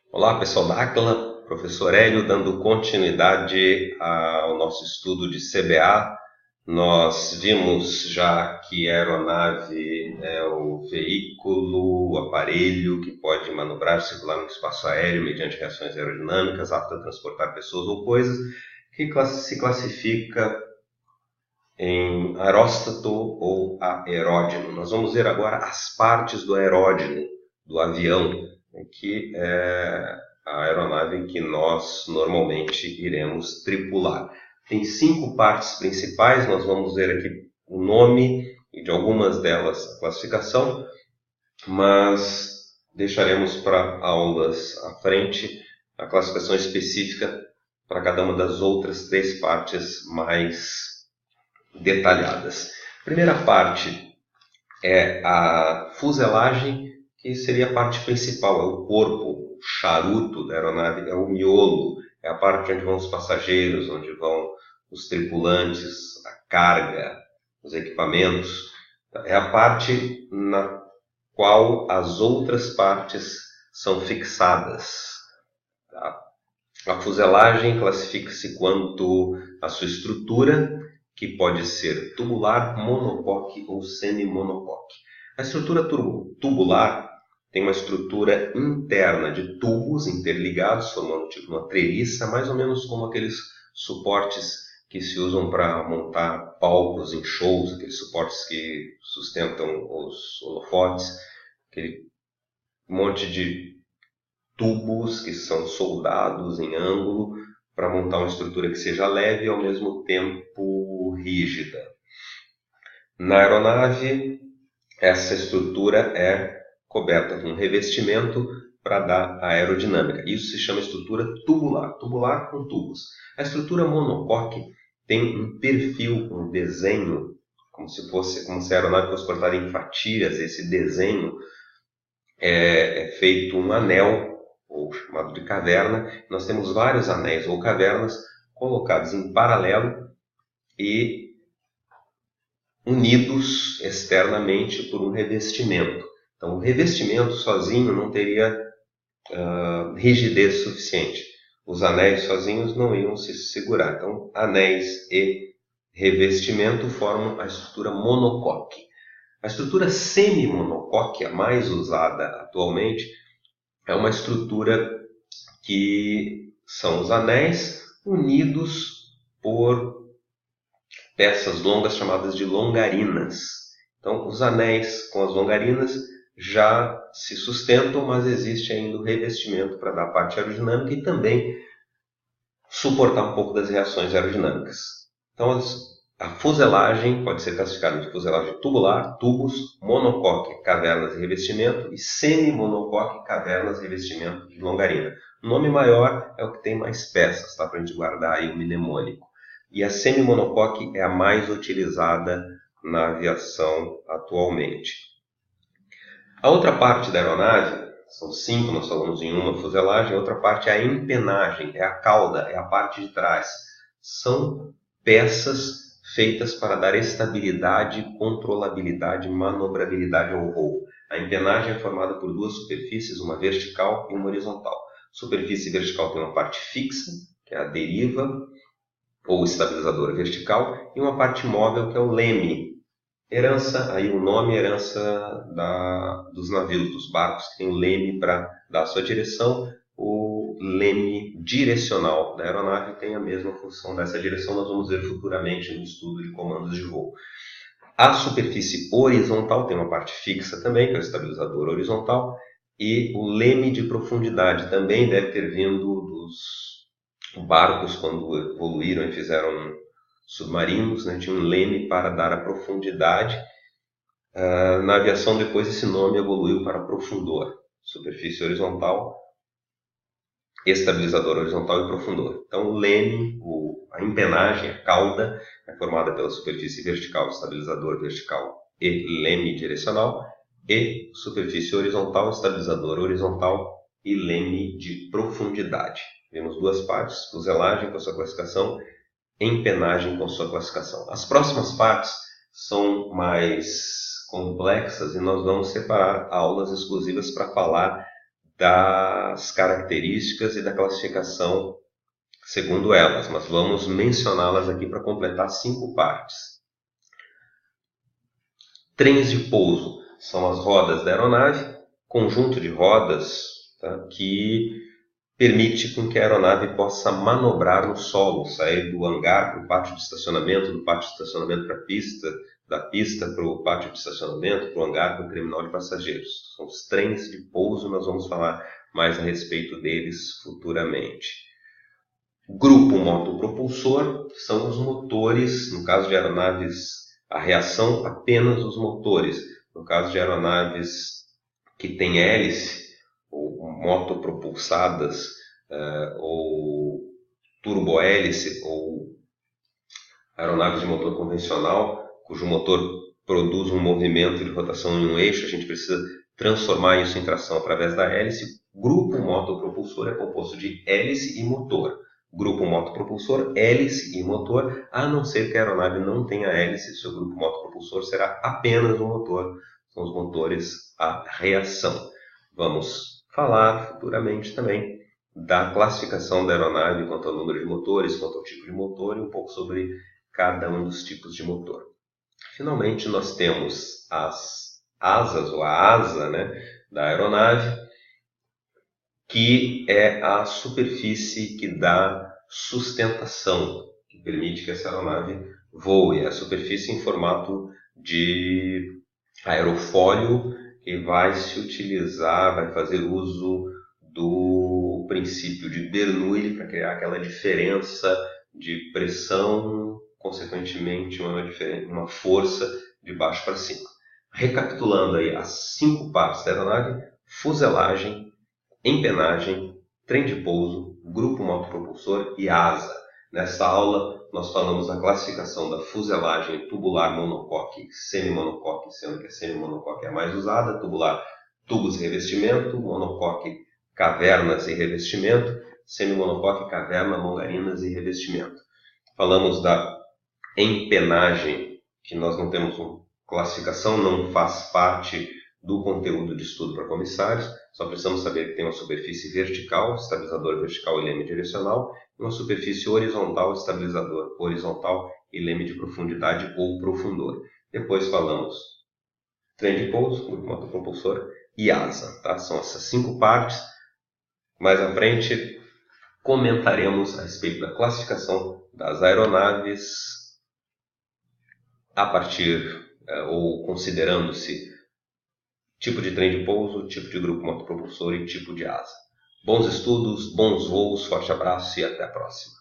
Olá, pessoal da Aquila, professor Hélio, dando continuidade ao nosso estudo de CBA. Nós vimos já que a aeronave é o veículo, o aparelho que pode manobrar, circular no espaço aéreo mediante reações aerodinâmicas, apto a transportar pessoas ou coisas, que se classifica em aeróstato ou aeródino. Nós vamos ver agora as partes do aeródino do avião, que é a aeronave que nós normalmente iremos tripular. Tem 5 partes principais, nós vamos ver aqui o nome e de algumas delas a classificação, mas deixaremos para aulas à frente a classificação específica para cada uma das outras 3 partes mais detalhadas. A primeira parte é a fuselagem, que seria a parte principal, é o corpo, o charuto da aeronave, é o miolo, é a parte onde vão os passageiros, onde vão os tripulantes, a carga, os equipamentos. É a parte na qual as outras partes são fixadas. Tá? A fuselagem classifica-se quanto à sua estrutura, que pode ser tubular, monocoque ou semi-monocoque. A estrutura tubular tem uma estrutura interna de tubos interligados, formando tipo uma treliça, mais ou menos como aqueles suportes que se usam para montar palcos em shows, aqueles suportes que sustentam os holofotes, aquele monte de tubos que são soldados em ângulo para montar uma estrutura que seja leve e ao mesmo tempo rígida. Na aeronave, essa estrutura é coberta com um revestimento para dar aerodinâmica. Isso se chama estrutura tubular, tubular com tubos. A estrutura monocoque tem um perfil, um desenho, como se a aeronave fosse cortada em fatias. Esse desenho é feito um anel, ou chamado de caverna. Nós temos vários anéis ou cavernas colocados em paralelo e unidos externamente por um revestimento. Então, o revestimento sozinho não teria rigidez suficiente. Os anéis sozinhos não iam se segurar. Então, anéis e revestimento formam a estrutura monocoque. A estrutura semi-monocoque, a mais usada atualmente, é uma estrutura que são os anéis unidos por peças longas chamadas de longarinas. Então, os anéis com as longarinas já se sustentam, mas existe ainda o revestimento para dar a parte aerodinâmica e também suportar um pouco das reações aerodinâmicas. Então, a fuselagem pode ser classificada de fuselagem tubular, tubos, monocoque, cavernas e revestimento, e semi-monocoque, cavernas e revestimento de longarina. O nome maior é o que tem mais peças, tá? Para a gente guardar aí o mnemônico. E a semi-monocoque é a mais utilizada na aviação atualmente. A outra parte da aeronave, são 5, nós falamos em uma fuselagem, a outra parte é a empenagem, é a cauda, é a parte de trás. São peças feitas para dar estabilidade, controlabilidade, manobrabilidade ao voo. A empenagem é formada por 2 superfícies, uma vertical e uma horizontal. Superfície vertical tem uma parte fixa, que é a deriva, ou estabilizadora vertical, e uma parte móvel, que é o leme. Herança, aí o nome é herança dos navios, dos barcos, que tem o leme para dar a sua direção. O leme direcional da aeronave tem a mesma função dessa direção, nós vamos ver futuramente no estudo de comandos de voo. A superfície horizontal tem uma parte fixa também, que é o estabilizador horizontal, e o leme de profundidade também deve ter vindo dos barcos quando evoluíram e fizeram submarinos, né? Tinha um leme para dar a profundidade. Na aviação depois esse nome evoluiu para profundor, superfície horizontal, estabilizador horizontal e profundor. Então o leme, a empenagem, a cauda, é formada pela superfície vertical, estabilizador vertical e leme direcional, e superfície horizontal, estabilizador horizontal e leme de profundidade. Vemos 2 partes, fuselagem com sua classificação, empenagem com sua classificação. As próximas partes são mais complexas e nós vamos separar aulas exclusivas para falar das características e da classificação segundo elas, mas vamos mencioná-las aqui para completar 5 partes. Trens de pouso são as rodas da aeronave, conjunto de rodas, tá, que permite com que a aeronave possa manobrar no solo, sair do hangar para o pátio de estacionamento, do pátio de estacionamento para a pista, da pista para o pátio de estacionamento, para o hangar para o terminal de passageiros. São os trens de pouso, nós vamos falar mais a respeito deles futuramente. Grupo motopropulsor são os motores, no caso de aeronaves a reação, apenas os motores. No caso de aeronaves que têm hélice, ou motopropulsadas, ou turbohélice, ou aeronaves de motor convencional, cujo motor produz um movimento de rotação em um eixo, a gente precisa transformar isso em tração através da hélice. Grupo motopropulsor é composto de hélice e motor. Grupo motopropulsor, hélice e motor, a não ser que a aeronave não tenha hélice, seu grupo motopropulsor será apenas um motor, são os motores a reação. Vamos falar futuramente também da classificação da aeronave quanto ao número de motores, quanto ao tipo de motor e um pouco sobre cada um dos tipos de motor. Finalmente, nós temos as asas, ou a asa, da aeronave, que é a superfície que dá sustentação, que permite que essa aeronave voe. É a superfície em formato de aerofólio que vai se utilizar, vai fazer uso do princípio de Bernoulli para criar aquela diferença de pressão, consequentemente uma força de baixo para cima. Recapitulando aí as 5 partes da aeronave: fuselagem, empenagem, trem de pouso, grupo motopropulsor e asa. Nesta aula, nós falamos da classificação da fuselagem tubular monocoque e semimonocoque, sendo que a semimonocoque é a mais usada, tubular, tubos e revestimento, monocoque, cavernas e revestimento, semimonocoque, caverna, longarinas e revestimento. Falamos da empenagem, que nós não temos uma classificação, não faz parte do conteúdo de estudo para comissários, só precisamos saber que tem uma superfície vertical, estabilizador vertical e leme direcional, e uma superfície horizontal, estabilizador horizontal e leme de profundidade ou profundor. Depois falamos trem de pouso, grupo motopropulsor e asa. Tá? São essas 5 partes. Mais à frente comentaremos a respeito da classificação das aeronaves a partir ou considerando-se tipo de trem de pouso, tipo de grupo motopropulsor e tipo de asa. Bons estudos, bons voos, forte abraço e até a próxima.